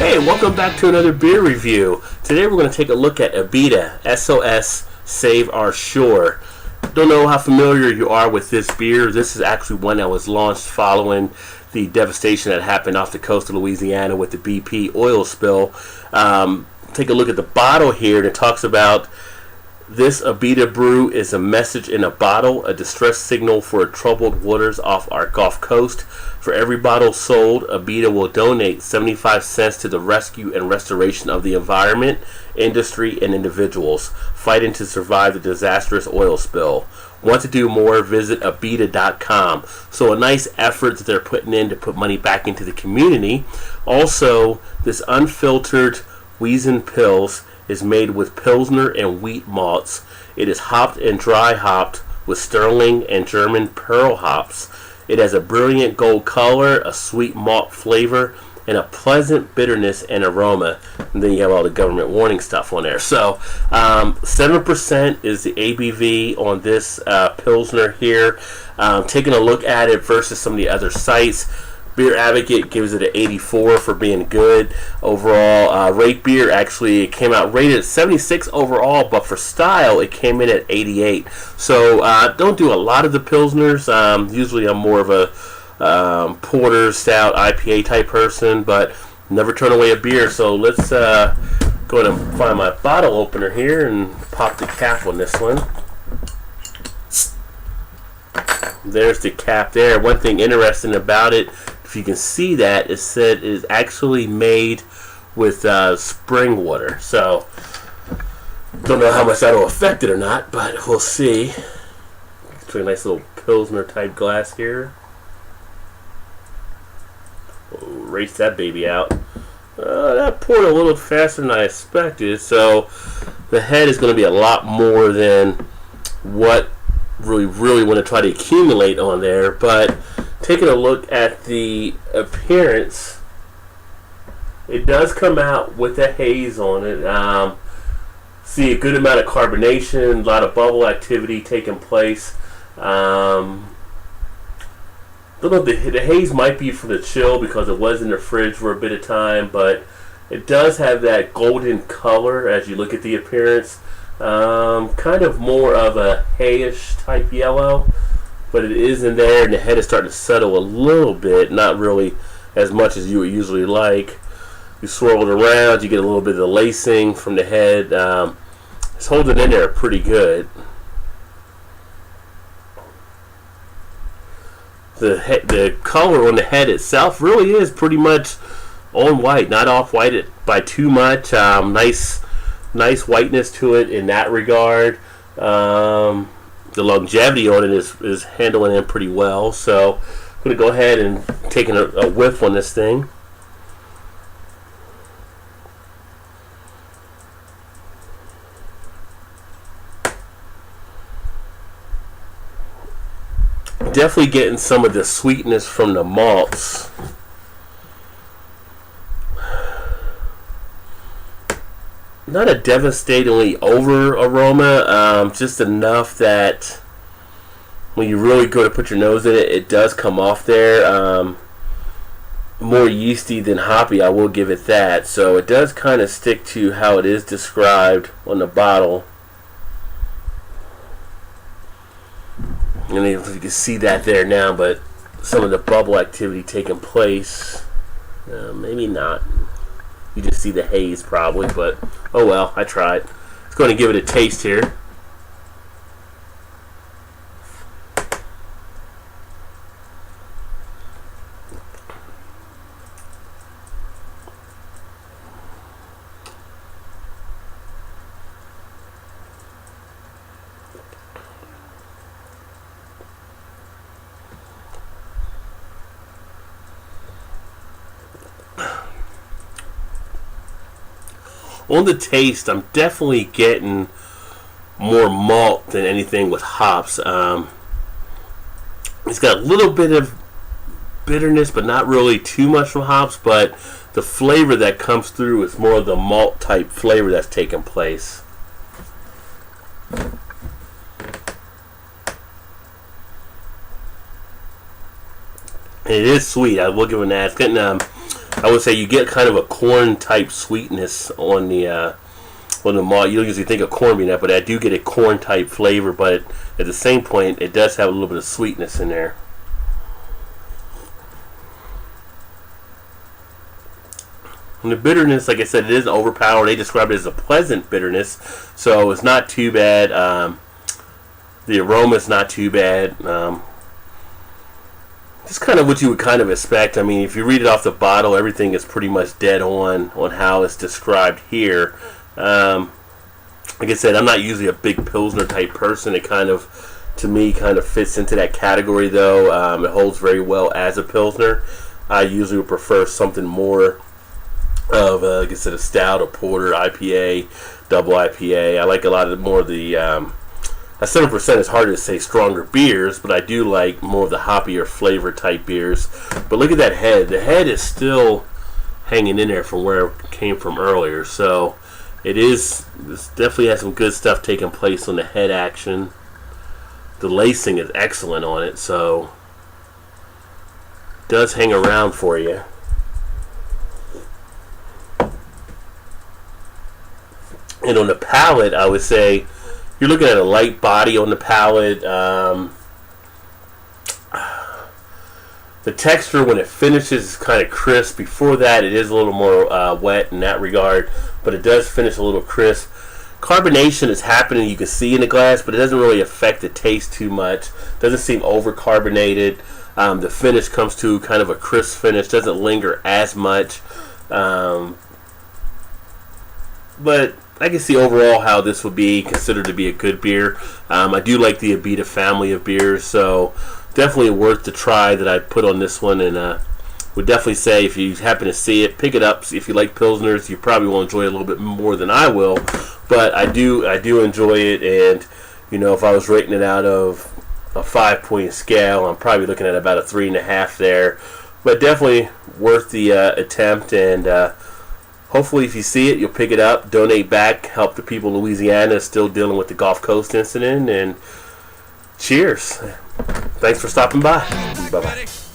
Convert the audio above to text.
Hey, welcome back to another beer review. Today we're going to take a look at Abita, S.O.S. Save Our Shore. Don't know how familiar you are with this beer. This is actually one that was launched following the devastation that happened off the coast of Louisiana with the BP oil spill. Take a look at the bottle here, and it talks about this Abita brew is a message in a bottle, a distress signal for troubled waters off our Gulf Coast. For every bottle sold, Abita will donate 75 cents to the rescue and restoration of the environment, industry, and individuals fighting to survive the disastrous oil spill. Want to do more? Visit Abita.com. So a nice effort that they're putting in to put money back into the community. Also, this unfiltered Weizen Pils is made with Pilsner and wheat malts. It is hopped and dry hopped with Sterling and German Pearl hops. It has a brilliant gold color, a sweet malt flavor, and a pleasant bitterness and aroma. And then you have all the government warning stuff on there. So 7% is the ABV on this Pilsner here. Taking a look at it versus some of the other sites, Beer Advocate gives it an 84 for being good overall. Rate Beer actually came out rated at 76 overall, but for style it came in at 88. So don't do a lot of the Pilsners. Usually I'm more of a porter, stout, IPA type person, but never turn away a beer. So let's go ahead and find my bottle opener here and pop the cap on this one. There's the cap there. One thing interesting about it, if you can see that, it said it is actually made with spring water. So don't know how much that'll affect it or not, but we'll see. It's a nice little Pilsner type glass here. We'll race that baby out. That poured a little faster than I expected, so the head is going to be a lot more than what really want to try to accumulate on there. But taking a look at the appearance, it does come out with a haze on it. See a good amount of carbonation, a lot of bubble activity taking place. Don't know, the haze might be from the chill because it was in the fridge for a bit of time, but it does have that golden color as you look at the appearance. Kind of more of a hayish type yellow, but it is in there, and the head is starting to settle a little bit, not really as much as you would usually like. You swirl it around, you get a little bit of the lacing from the head. It's holding in there pretty good. The color on the head itself really is pretty much on white, not off white by too much. Nice whiteness to it in that regard. The longevity on it is handling it pretty well. So I'm going to go ahead and take a whiff on this thing. Definitely getting some of the sweetness from the malts. Not a devastatingly over aroma, just enough that when you really go to put your nose in it, it does come off there. More yeasty than hoppy, I will give it that. So it does kind of stick to how it is described on the bottle. And you can see that there now, but some of the bubble activity taking place, maybe not. You just see the haze probably, but oh well, I tried. It's going to give it a taste here. On the taste, I'm definitely getting more malt than anything with hops. It's got a little bit of bitterness, but not really too much from hops. But the flavor that comes through is more of the malt type flavor that's taking place. And it is sweet. I will give it that. It's getting I would say you get kind of a corn type sweetness on the malt. You don't usually think of corn being that, but I do get a corn type flavor. But at the same point, it does have a little bit of sweetness in there. And the bitterness, like I said, it isn't overpowering. They describe it as a pleasant bitterness, so it's not too bad. The aroma is not too bad. Just kind of what you would kind of expect. I mean, if you read it off the bottle, everything is pretty much dead on how it's described here. Like I said, I'm not usually a big Pilsner type person. It kind of, to me, kind of fits into that category, though. It holds very well as a Pilsner. I usually would prefer something more of, like I said, a stout, a porter, IPA, double IPA. I like a lot of more of the, at 7% is harder to say stronger beers, but I do like more of the hoppier flavor type beers. But look at that head. The head is still hanging in there from where it came from earlier. So this definitely has some good stuff taking place on the head action. The lacing is excellent on it, so it does hang around for you. And on the palate, I would say you're looking at a light body on the palate. The texture, when it finishes, is kind of crisp. Before that, it is a little more wet in that regard, but it does finish a little crisp. Carbonation is happening, you can see in the glass, but it doesn't really affect the taste too much. Doesn't seem over-carbonated. The finish comes to kind of a crisp finish, doesn't linger as much. But I can see overall how this would be considered to be a good beer. I do like the Abita family of beers, so definitely worth the try that I put on this one. And would definitely say if you happen to see it, pick it up. If you like Pilsners, you probably will enjoy it a little bit more than I will. But I do enjoy it, and if I was rating it out of a 5-point scale, I'm probably looking at about a 3.5 there. But definitely worth the attempt, and hopefully, if you see it, you'll pick it up, donate back, help the people in Louisiana still dealing with the Gulf Coast incident, and cheers. Thanks for stopping by. Bye-bye.